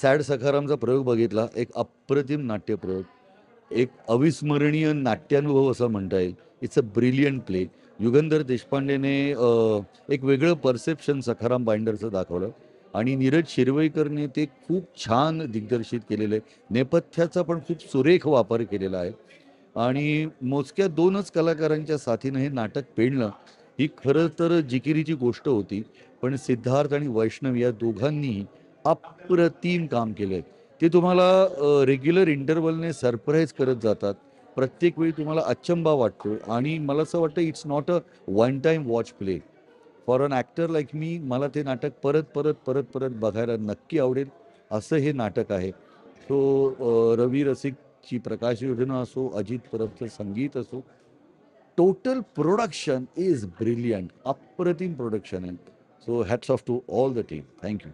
Sad सखारामचा प्रयोग बघितला. एक अप्रतिम नाट्यप्रयोग. एक अविस्मरणीय नाट्यानुभव असं म्हणता येईल. It's a brilliant play. Yugandhar देशपांडेने एक वेगळं परसेप्शन सखाराम बाइंडरचं दाखवलं आणि नीरज शिरवईकरने ते खूप छान दिग्दर्शित केलेलं आहे. नेपथ्याचा पण खूप सुरेख वापर केलेला आहे आणि मोजक्या 2च कलाकारांच्या साथीनं हे नाटक पेलणं, ही खरं तर जिकिरीची गोष्ट होती. पण सिद्धार्थ आणि वैष्णव या दोघांनीही अप्रतिम काम केलंय. ते तुम्हाला रेग्युलर इंटरव्हलने सरप्राईज करत जातात. प्रत्येक वेळी तुम्हाला अचंबा वाटतो आणि मला असं वाटतं it's not a one time watch play. For an actor like me मला ते नाटक परत बघायला नक्की आवडेल, असं हे नाटक आहे. सो रवी रसिकची प्रकाश योजना असो, अजित परबचं संगीत असो, टोटल प्रोडक्शन इज ब्रिलियंट. अप्रतिम प्रोडक्शन आहे. So hats off to all the team. Thank you.